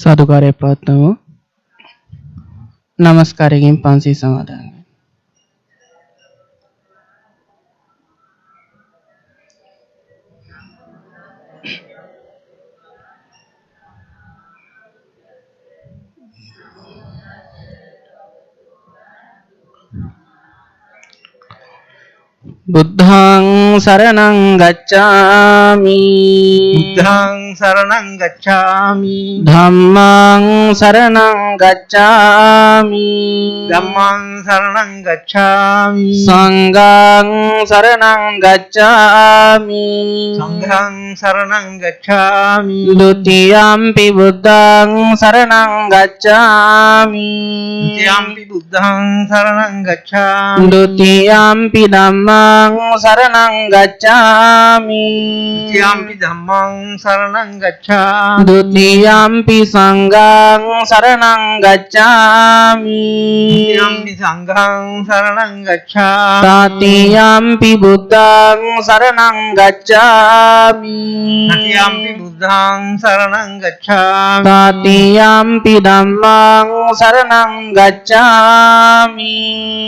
साधुकार्य प्रार्थना नमस्कार पांसी समाधान बुद्धं शरणं गच्छामि बुद्धं शरणं गच्छामि धम्मं शरणं गच्छामि धम्मं शरणं गच्छामि संघं शरणं गच्छामि संघं शरणं गच्छामि द्वितीयंपि बुद्धं शरणं गच्छामि द्वितीयंपि बुद्धं शरणं गच्छामि द्वितीयंपि धम्मं शरणं गच्छामि द्वितीयंपि धम्मं शरणं गच्छामि द्वितीयंपि संघं शरणं गच्छामि द्वितीयंपि संघं शरणं गच्छामि तृतीयंपि बुद्धं शरणं गच्छामि तृतीयंपि बुद्धं शरणं गच्छामि तृतीयंपि धम्मं शरणं गच्छामि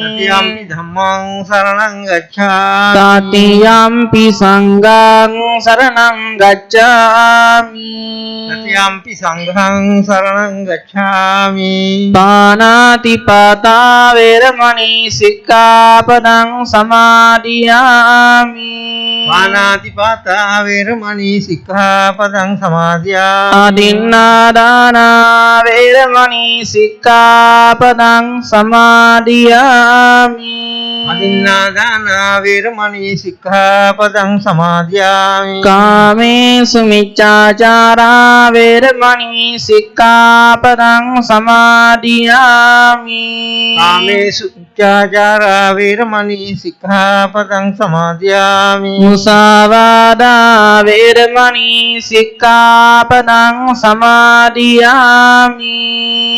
तृतीयंपि धम्मं शरणं गच्छामि तृतीयंपि संघं शरणं गच्छामि तृतीयंपि संघं शरणं गच्छामि पानातिपाता वेरमणि सिक्खापदं समादियामि पानातिपाता वेरमणि सिक्खापदं समादियामि अदिन्नादाना वेरमणि सिक्खापदं समादियामि अदिन्नादाना वेरमणि सिक्खापदं समादियामि कामेषु मिच्छाचारा वेरमणि सिक्खापदं समादियामि कामेषु मिथ्याचारा वेरमणि सिक्खापदं समादियामि मुसावादा वेरमणि सिक्खापदं समादियामि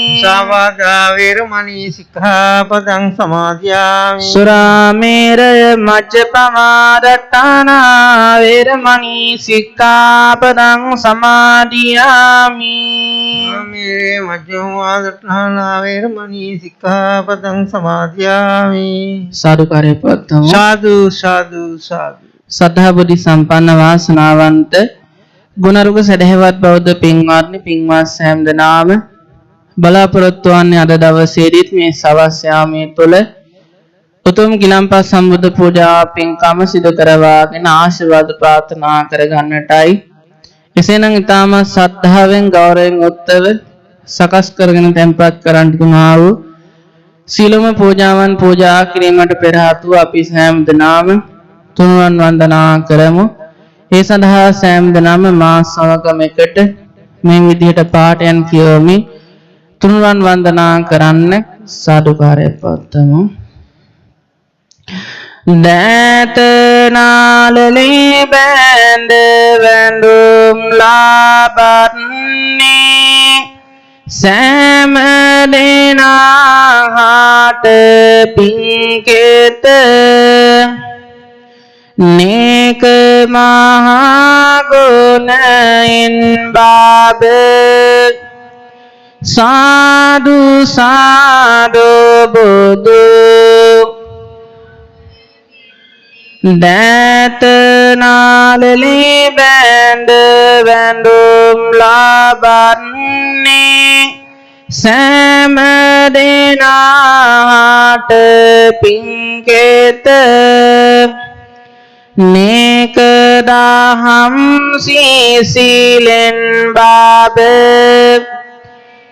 मुसावादा वेरमणि सिक्खापदं समादियामि सुरामेरय मज्जपमादट्टाना वेरमणि सिक्खापदं समादियामि मेरे मज्जपमादट्टाना वेरमणि सिक्खापदं समादियामि साधुकार्य प्रथम साधु साधु साधु සද්ධා බුද්ධි සම්පන්න වාසනාවන්ත ගුණරුග සදහවත් බෞද්ධ පින්වත්නි පින්වත් සෑම දෙනාම බලාපොරොත්තු වන්නේ අද දවසේදීත් මේ සවස් යාමයේ තුල උතුම් ගිලන්පස් සම්බුද්ධ පූජා පින්කම සිදු කරවාගෙන ආශිර්වාද ප්‍රාර්ථනා කරගන්නටයි එසේනම් ඊටම සද්ධාවෙන් ගෞරවයෙන් උත්තර සකස් කරගෙන tempත් කරන්ට තුනා වූ සීලම පූජාවන් පූජා කිරීමට පෙර ආතුව අපි සෑම දෙනාම තුන්වන් වන්දනා කරමු. ඒ සඳහා සෑම දෙනාම මා සමගම එකට මේ විදිහට පාඨයන් කියවමි. තුන්වන් වන්දනා කරන්න සාදුකාරය පවත්වමු. දෑත නාලලේ බැඳ වැඳුම් ලාබන්නේ සෑම දෙනාට පිංකෙත नेक महागुणइन बाब साधु साधु बुद्धु दैत नालली बैंड बैंडुम लाबन्ने सैम देनाट पिंकेत नेक दाहम सीलेन बाब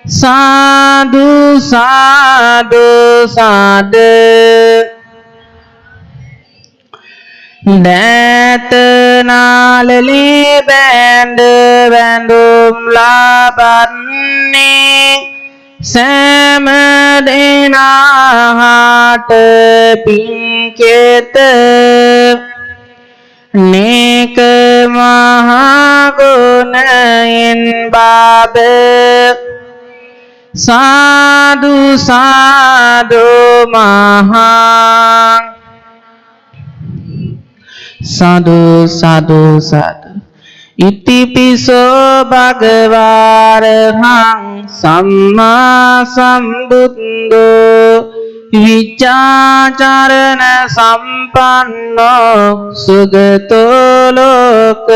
साधु साधु साध दैत नालली बैंड बैंडुम लाबन्ने सैम देनाट पिंकेत नेक महागुणइन बाब साधु साधु महा साधु साधु साधु इति पिसो भगवारहं සම්මා සම්බුද්ධෝ විචාචරණ සම්පන්නෝ සුගතෝ ලෝක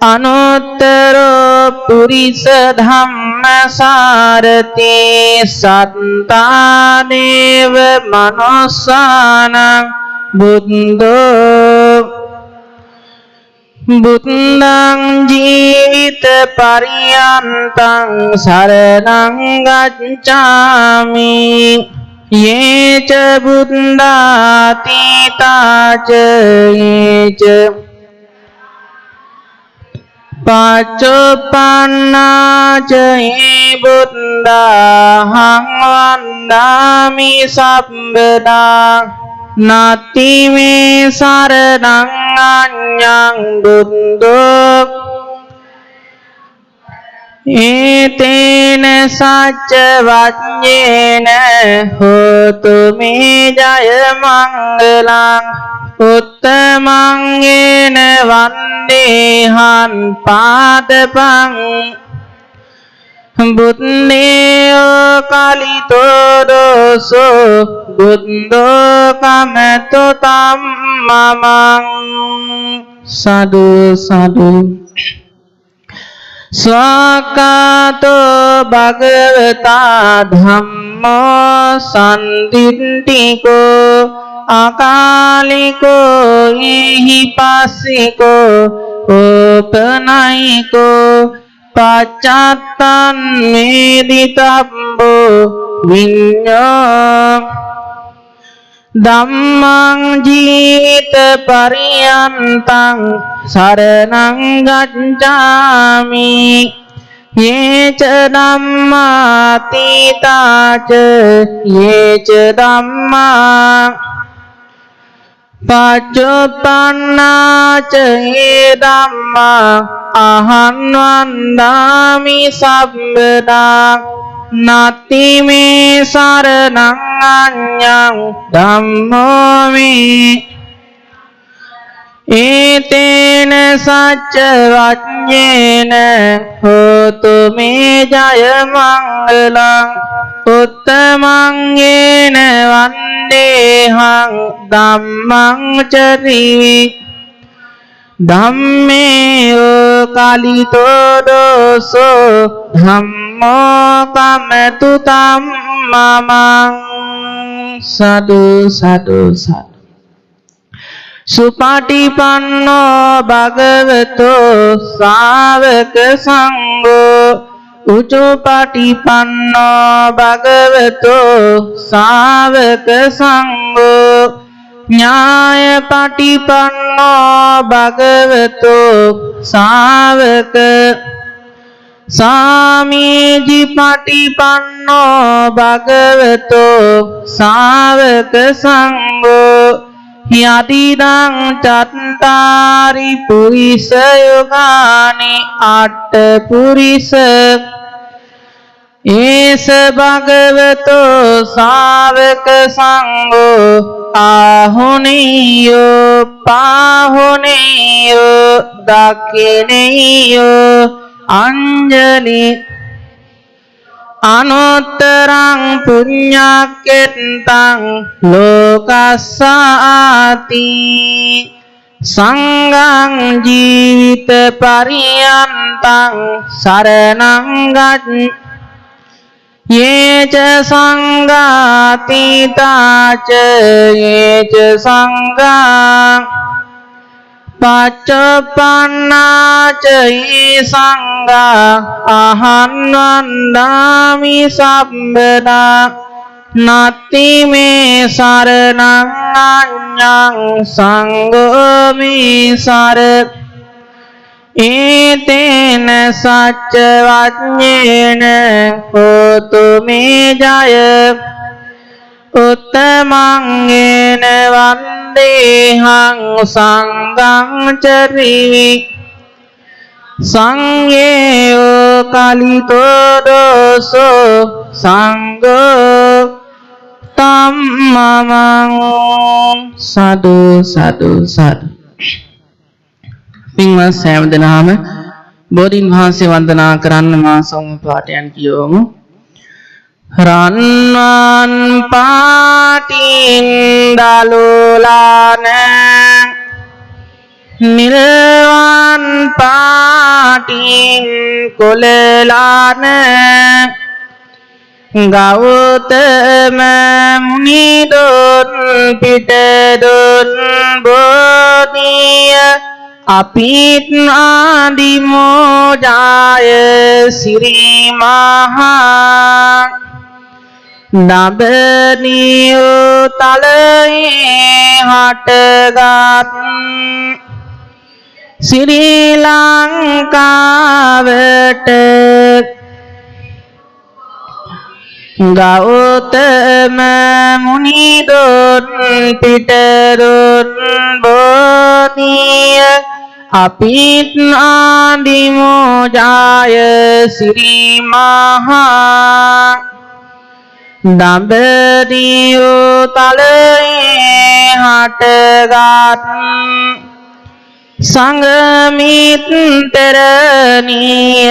අනුත්තරෝ පුරිස ධම්මසාරති සත්තා දේව මනුස්සානං බුද්ධෝ බුද්ධං ජීවිත පරියන්තං සරණං ගච්ඡාමි යේච බුද්ධාතීතාච යේච පච්චුප්පන්නාච යේ බුද්ධං වන්දාමි සම්බදා නති මේ සරණං අඤ්ඤං බුද්ධෝ ඒතේන සච්ච වඤ්ඤේන හෝතු මේ ජය මංගලං උත්තමං යේන වන්දේහං පාදපං බුද්දේයෝ කලිතෝ දෝසෝ බුද්ධෝ කමතු තම්මමං සදු සදු ස්වාකාතෝ භගවතා ධම්මෝ සම්දිට්ඨිකෝ අකාලිකෝ එහිපස්සිකෝ ඕපනයිකෝ පච්චත්තං වේදිතබ්බෝ විඤ්ඤෝ ධම්මං ජීවිත පරියන්තං සරණං ගච්ඡාමි යේච ධම්මාතීතාච යේච ධම්මා පච්චුප්පන්නාච යේ ධම්මා අහං වන්දාමි සම්බදා නති මේ සරණං අඤ්ඤං ධම්මෝ මේ ඒතේන සච්ච වඤ්ඤේන හෝතු මේ ජය මංගලං උත්තමං යේන වන්දේහං ධම්මං චරිවි ධම්මේයෝ කලිතෝ දෝසෝ ධම්මෝ කමතු තම්මමං සදු සදු සදු සුපටිපන්නෝ භගවතෝ ශාවක සංඝෝ උචුපටිපන්නෝ භගවතෝ ශාවක සංඝෝ ඥායපටිපන්නෝ භගවතෝ ශාවක සාමීචිපටිපන්නෝ භගවතෝ ශාවක සංඝෝ යතිදං චත්තාරි පුරිස යුගානි අට්ඨ පුරිස ඒස භගවතෝ ශාවක සංඝෝ ආහුනේයෝ පාහුනේයෝ දක්ඛිනේයෝ අංජලි අනුත්තරං පුඤ්ඤක්ඛෙත්තං ලෝකස්සාති සංඝං ජීවිත පරියන්තං සරණං ගච්ඡාමි යේච සංඝාතීතාච යේච සංඝං පච්චුප්පන්නාච යේ සංඝා අහං වන්දාමි සම්බදා නති මේ සරණං අඤ්ඤං සංඝෝ මේ සරණ ඒතේන සච්ච වඤ්ඤේන හෝතු මේ ජය උත්තමං යේන වන්දේහං සංඝං චරිවි සංඝේයෝ කලිතෝ දෝසෝ සංඝෝ තම්මමං සදු සදු සදු පින්වත් සෑම දෙනාම බෝධීන් වහන්සේ වන්දනා කරන්න මා සෝම පාඨයන් කියවමු. රන්වන් පාටින් දලුලාන නිල්වන් පාටින් කොළලාන ගෞතම මුනිදොන් පිටදොන් බෝධිය අපිත් ආදිමෝජාය සිරි මහා නබනියෝ තලයේ හටගත් ශ්‍රී ලංකාවට ගෞතම මුනිදොන් පිටදොන් බෝධිය අපිත් ආදිමෝජාය සිරි මහා දඹදිව් තලයේ හටගත් සංඝමිත්‍රණිය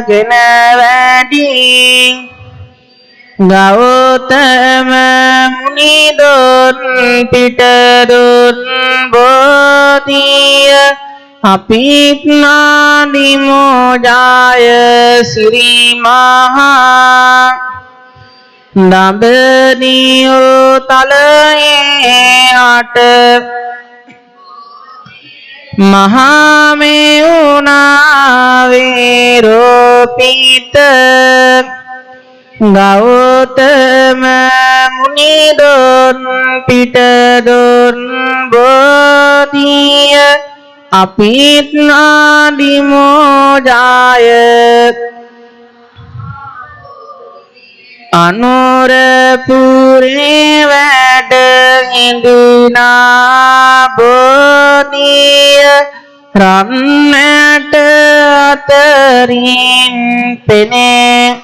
ගෙන වැඩි ගෞතම මුනිදොන් පිටදොන් බෝධිය අපිත් ආදිමෝජාය සිරි මහා දඹදිව් තලයේ හට මහා මෙවුනා වේරෝපිත ගෞතම මුනිදොන් පිටදොන් බෝධිය අපිත් ආදිමෝජාය අනුරපුරේ වැඩ හිඳිනා බෝධිය රන්නට අතරින් පෙනේ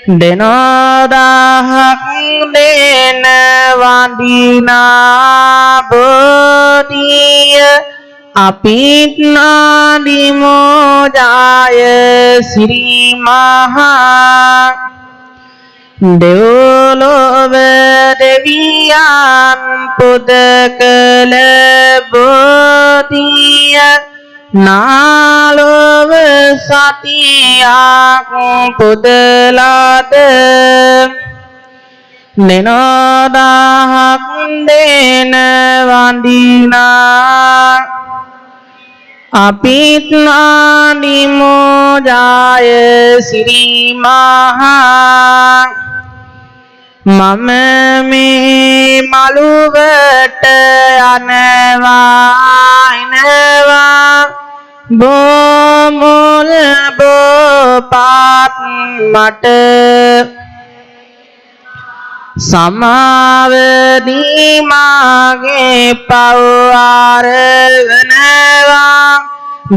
දෙනෝදාහක් දෙන වඳිනා බෝධිය අපිත් ආදිමෝජාය සිරි මහා දෙව්ලොව දෙවියන් පුද කළ බෝධිය නාලොව සතියක් පුදලද දෙනෝදාහක් දෙන වඳිනා අපිත් ආදිමෝජාය සිරි මහා මම මේ මළුවට යනවා එනවා බොමුල් බොපාත් මට සමාවදී මාගේ පව් ආරවනවා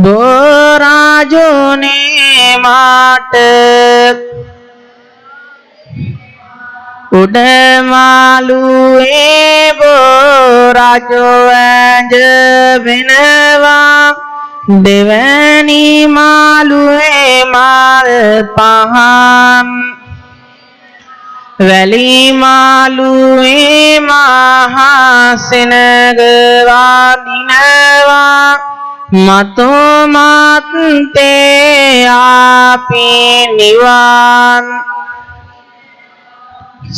බෝරාජුනේ මාට උඩමාලුවේ බෝරාජෝ ඇඳ වෙනවා දෙවැනි මාලුවේ මාර පහන් වැලි මාලුවේ මහා සෙනග වදිනවා මතෝ මත්තේ ආපි නිවන්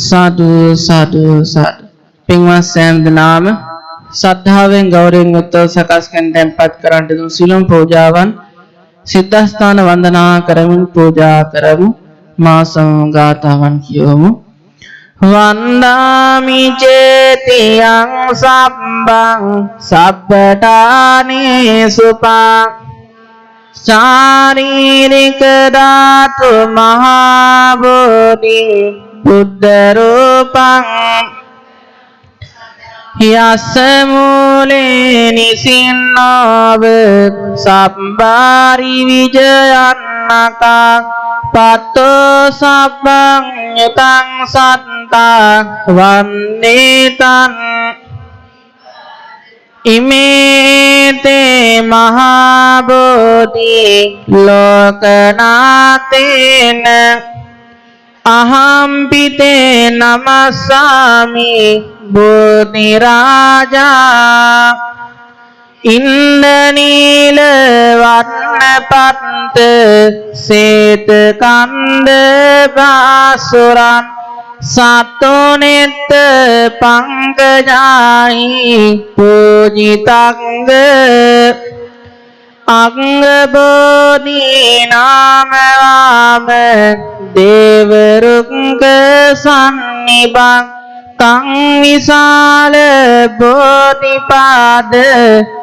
සාදු සාදු සාදු පින්වත් සෑම දෙනාම ශ්‍රද්ධාවෙන් ගෞරවයෙන් යුක්තව සකස් කරන tempත් කරන්ට දුන් සියලුම පූජාවන් සිද්ධාස්ථාන වන්දනා කරමින් පූජා කරමු මා සංඝාතාවන් කියවමු වන්දාමි චේතියං සබ්බං සබ්බඨානේ සුපා ශාරීරික ධාතු මහා බෝධි බුද්ධ රූපං යස්ස මූලේ නිසින්නව සබ්බාරි විජයන්නකා පත්තෝ සබ්බං යතං සත්තා වන්නේතං ඉමේතේ මහබෝධි ලෝකනාතේන අහම්පිතේ නමස්සාමි බෝධි රාජා ඉන්දනීල වර්ණපත්ත සේත කන්ද බාසුරන් සතෝනෙත්ත පංකජායි පූජිතංග අංගබෝධි නාමවාම දේවරුක්ක සන්නිබං තං විශාල බෝධිපාද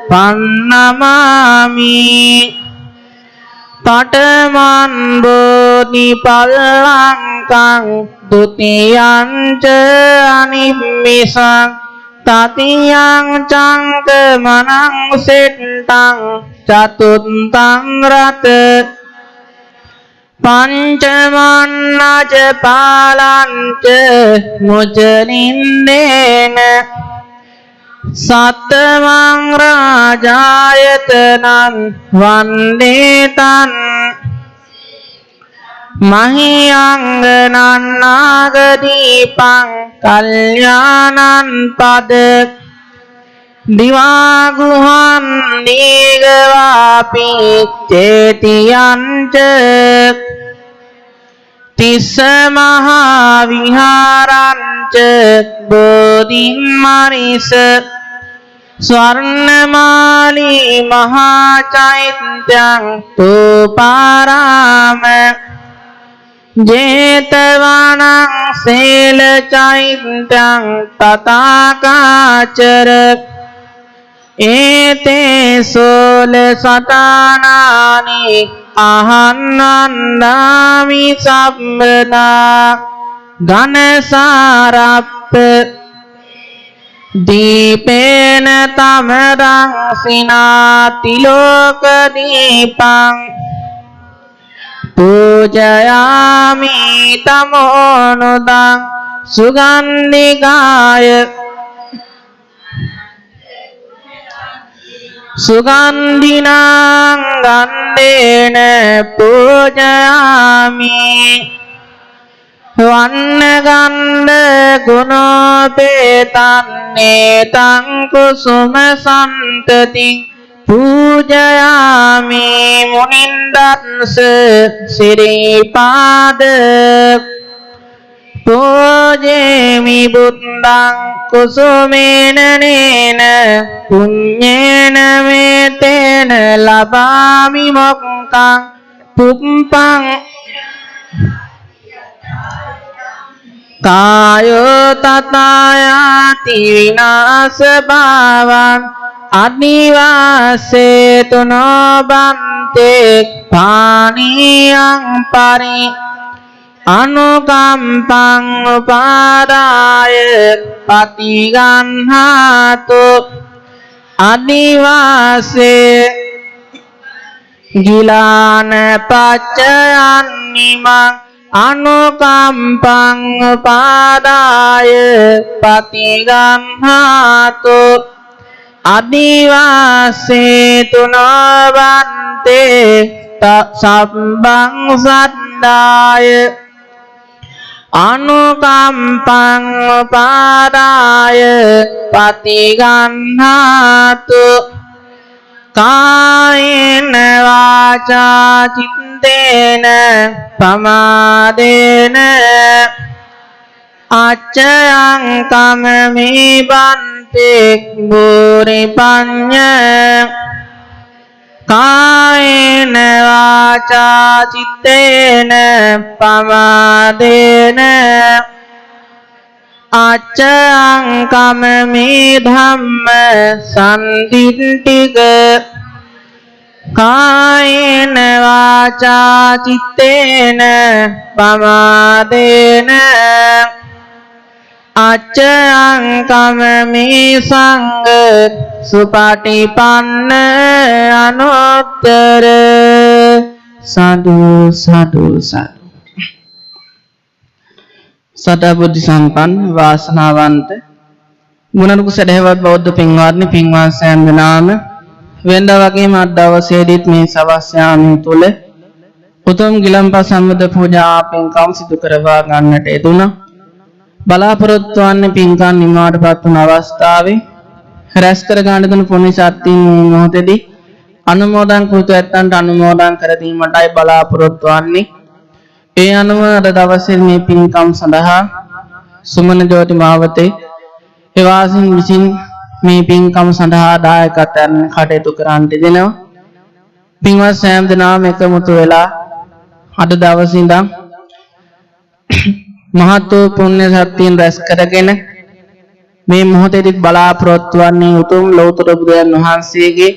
පන්නමාමි පඨමං බෝධි පල්ලංකං ဒုတိယံ ච අනිම්මිසං තතියං චංකමනං සෙට්ටං චතුත්තං රත පංචමන්නච පාලංච මුචනින්දේන සත්තමං රාජායතනං වන්දේතං මහියංගනං නාගදීපං කල්යාණං පද දිවාගුහං දීගවාපි චේතියංච තිස්ස මහා විහාරංච බෝධිමරිස ස්වර්ණමාලී මහා චෛත්‍යං තෝපාරාම ජේතවනං සීල චෛත්‍යං තථාකාචර ඒතේ සෝල සතානානි අහන්නන්දාමි සම්බදා ඝනසාරප්ප දීපේන තමරං සිනාතිලෝක දීපං පූජයාමි තමෝනුදං සුගන්ධිකාය සුගන්ධිනං ගන්ධේන පූජයාමි වන්නගන්ධ ගුණෝපේතං නේතං කුසුම සන්තති පූජයාමි මුනින්දස්ස සිරිපාද පූජේමි බුද්ධං කුසුමේන නේන පුඤ්ඤේන මේතේන ලබාමි මොක්ඛං පුප්පං කායෝ තථායාති විනාශ භාවං අනිවාසේ තුනෝ බන්තේ පානියං පරි අනුකම්පං උපාදාය පතිගන්හාතු අනිවාසේ ගිලාන පච්චයන්නිමං අනුකම්පං උපාදාය පතිගන්හාතු අදිවාසේ තුනවන්තේ සබ්බං සද්දාය අනුකම්පං උපාදාය පතිගන්හාතු කායේන වාචා චිත්තේන පමාදේන අච්චයං කමමේ බන්තේ බුරි පඤ්ඤ කායේන වාචා චිත්තේන පමාදේන අච්චයං කමමේ ධම්ම සම්දිට්ඨික කායේන වාචා චිත්තේන පමාදේන අච්චයං කමමේ සංඝ සුපටිපන්න අනුත්තර සාදු සාදු සාදු. සදා බුද්ධ සම්පන්න වාසනාවන්ත ගුණරුක සදහවත් බෞද්ධ පින්වත්නි පින්වත් සෑම දෙනාම වෙනදා වගේම අද දවසේදීත් මේ සවස් යාමයේ තුල උතුම් ගිලන්පස සම්බුද්ධ පූජා පින්කම් සිදු කරවා ගන්නට යෙදුණා. බලාපොරොත්තු වන්නේ පින්කම් නිමාවටපත් වුණ අවස්ථාවේ රැස් කර ගන්න දුණු පුණ්‍ය ශක්තිය මේ මොහොතේදී අනුමෝදන් කුතු ඇත්තන්ට අනුමෝදන් කර දීමටයි බලාපොරොත්තු වන්නේ. ඒ අනුව අද දවසේ මේ පින්කම් සඳහා සුමන ජෝති මාවතේ එවාසින් විසින් මේ පින්කම සඳහා දායකත්වයෙන් කටයුතු කරන්නට දෙනවා. පින්වත් සෑම දෙනාම එකමුතු වෙලා අද දවසේ ඉඳන් මහත් වූ පුණ්‍ය ශක්තියෙන් රැස් කරගෙන මේ මොහොතේදී බලාපොරොත්තු වන්නේ උතුම් ලෞතර බුදුන් වහන්සේගේ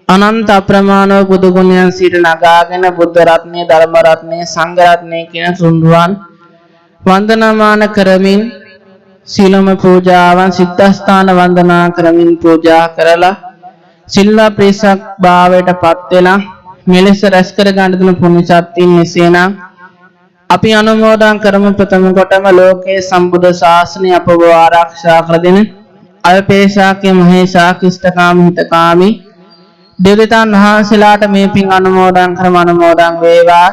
අනන්ත අප්‍රමාණ බුදු ගුණයන් සිට නගාගෙන බුද්ධ රත්නයේ ධර්ම රත්නයේ සංඝ රත්නයේ කියන තුන්රුවන් වන්දනාමාන කරමින් සීලම පූජාවන් සිද්ධාස්ථාන වන්දනා කරමින් පූජා කරලා සිල්වා ප්‍රේසක් භාවයට පත් වෙලා මෙලෙස රැස් කර ගන්න දුන පුණ්‍ය ශක්තිය මෙසේනම් අපි අනුමෝදන් කරමු. ප්‍රථම කොටම ලෝකේ සම්බුද්ධ ශාසනය අපව ආරක්ෂා කර දෙන අල්පේශාක්‍ය මහේශාක්‍ය ඉෂ්ඨකාමී හිතකාමී දෙවියන් වහන්සේලාට මේ පින් අනුමෝදන් කරම අනුමෝදන් වේවා.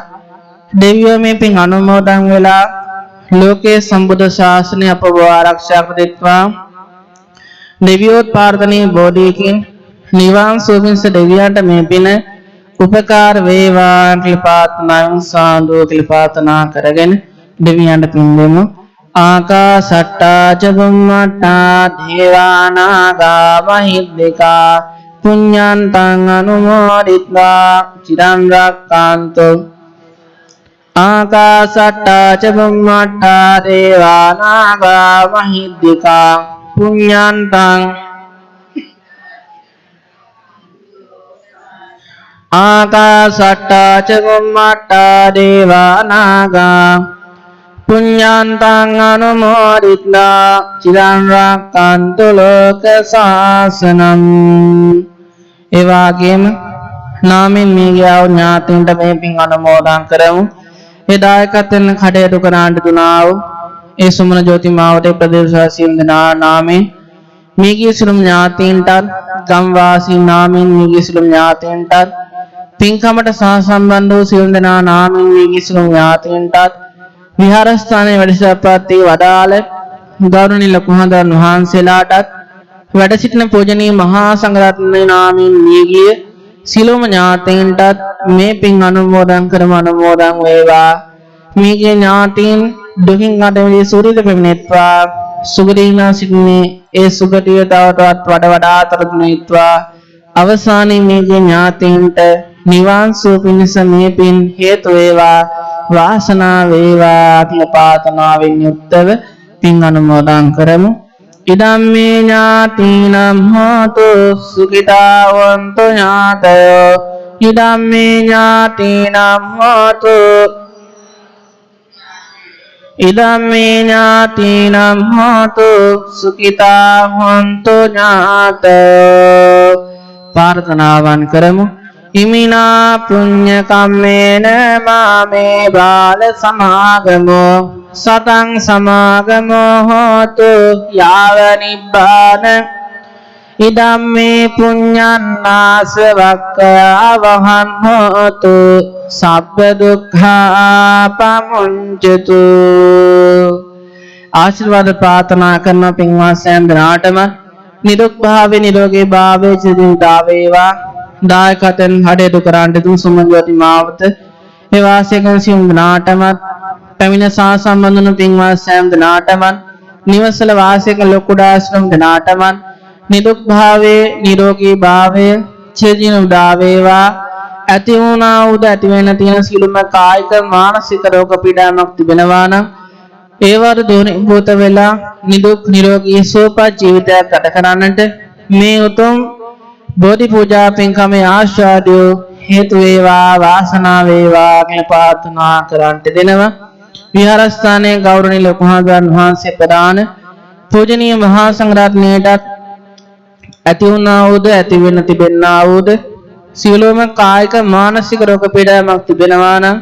දෙවියෝ මේ පින් අනුමෝදන් වෙලා ලෝකේ සම්බුද්ධ ශාසනය අපව ආරක්ෂා කර දෙත්වා. දෙවියෝ ප්‍රාර්ථනීය බෝධියකින් නිවන් සුවපින්ස දෙවියන්ට මේ පින උපකාර වේවා කියලා ප්‍රාර්ථනාවෙන් සාදු කියලා ප්‍රාර්ථනා කරගෙන දෙවියන්ට පින් දෙමු. ආකාසට්ටා ච බුම්මට්ටා දේවානාගා මහිද්దికා පුඤ්ඤන්තං අනුමෝදිත්වා චිරං රක්ඛන්තු. ආකාසට්ටා ච බුම්මට්ටා දේවානාගා මහිද්దికා පුඤ්ඤන්තං ආකාසට්ටා ච බුම්මට්ටා දේවානාගා පුඤ්ඤන්තං අනුමෝදිත්වා චිරං රක්ඛන්තු ලෝක ශාසනං. ඒ වගේම නාමෙන් මියගිය ඥාතීන්ට මේ පින් අනුමෝදන් කරමු. ඒ දායකත්වයෙන් කටයුතු කරන්නට දුනා වූ ඒ සුමන ජෝති මාවතේ ප්‍රදේශවාසීන් දෙනා නාමෙන් මියගිය සියලු ඥාතීන්ට ගම් වාසී නාමෙන් මියගිය සියලු ඥාතීන්ට පින්කමට සහසම්බන්ධ වූ සියලු දෙනා නාමෙන් මියගිය සියලු ඥාතීන්ට විහාරස්ථානයේ වැඩසටහනට වදාළ ගෞරවනීය ලකුහඳුන් වහන්සේලාටත් වැඩ සිටින පූජනීය මහා සංඝරත්නයේ නාමයෙන් මියගිය සියලුම ඥාතීන්ටත් මේ පින් අනුමෝදන් කරම අනුමෝදන් වේවා. මියගිය ඥාතීන් දුකින් අඩවිලි සූරිත පෙමිණෙත්වා. සුගතිනා සිටිනේ ඒ සුගතිය තවටවත් වඩා තරතුනේත්වා. අවසානයේ මියගිය ඥාතීන්ට නිවන් සුව පිණිස මේ පින් හේතු වේවා. වාසනාව වේවා කියලා ප්‍රාර්ථනාවෙන් යුක්තව පින් අනුමෝදන් කරමු. ඉදම්මේ ඥාතිනම් හෝතු සුඛිතා වන්තු ඥාතයෝ. ඉදම්මේ ඥාතිනම් හෝතු ඉදම්මේ ඥාතිනම් හෝතු සුඛිතා වන්තු ඥාතයෝ. ප්‍රාර්ථනාවන් කරමු. ඉමිනා පුඤ්ඤ කම්මේන මාමේ බාල සමාගමෝ සතං සමාගමෝ හෝතු යාව නිබ්බාන. ඉදම්මේ පුඤ්ඤන්නාස වක්ඛයා වහං හෝතු සබ්බ දුක්ඛා පමුඤ්චතු. ආශිර්වාද ප්‍රාර්ථනා කරන පින්වත් සෑම දිනාටම නිරුක් භාවේ නිරෝගී භාවේ චිරදීර්ඝ වේවා. දායකයන් හඩේතු කරන්නට දුන් සුමන ජෝති මාවත ඒ වාසය කරන සියුම් දිනාටම පැමිණ සාසම්බන්ධන පින්වත් සෑම දිනාටම නිවසල වාසය කළ ලොකුඩා ශ්‍රම දිනාටම නිදුක් භාවයේ නිරෝගී භාවයේ චිරදීර්ඝ වේවා. ඇති වුණා උද ඇති වෙන තියෙන සියලුම කායික මානසික රෝග පීඩාවක් තිබෙනවා නම් ඒවට දුරුභූත වෙලා නිදුක් නිරෝගී සුවපත් ජීවිතයක් ගත කරන්නට මේ උතුම් බෝධි පූජා පින්කමේ ආශාදය හේතු වේවා. වාසනාව වේවා කියලා ප්‍රාර්ථනා කරන්ට දෙනවා. විහාරස්ථානයේ ගෞරවනීය ලකුහඳුන් වහන්සේ ප්‍රදාන පූජනීය මහා සංඝරත්නයටත් ඇති වුණා වූද ඇති වෙන තිබෙන්නා වූද සියලුම කායික මානසික රෝග පීඩාවක් තිබෙනවා නම්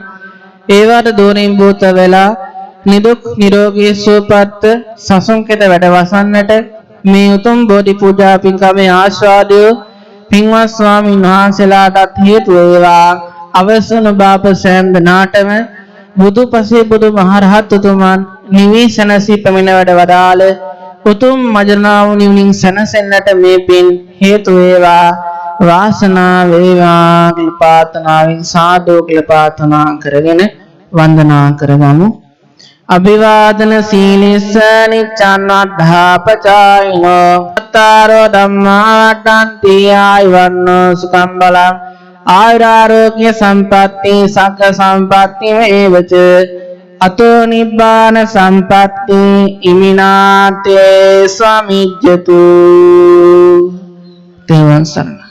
ඒවට දෝනින් භූත වෙලා නිදුක් නිරෝගී සුවපත් සසුන් කෙත වැඩ වසන්නට මේ උතුම් බෝධි පූජා පින්කමේ ආශාදය පින්වත් ස්වාමීන් වහන්සේලාටත් හේතු වේවා. අවසන බාප සෑම දිනාටම බුදු පසේ බුදු මහරහත් උතුමන් නිවී සැනසී පැමිණ වැඩ වදාළ උතුම් මජනාව නිවනින් සැනසෙන්නට මේ පින් හේතු වේවා. වාසනාව වේවා කියලා ප්‍රාර්ථනාවෙන් සාදු කියලා ප්‍රාර්ථනා කරගෙන වන්දනා කරගමු. අභිවාදන සීලස්ස නිච්ඡන් වද්ධාපචායිනෝ අත්තාරෝ ධම්මාට්ඨන්ති ආයවන්නෝ සුඛං බලං ආයුරාෝග්‍ය සම්පatti සග්ග සම්පatti වේවච අතෝ නිබ්බාන සම්පatti ඉමිනාතේ ස්වාමිජ්ජතු තෙරුවන් සරණයි.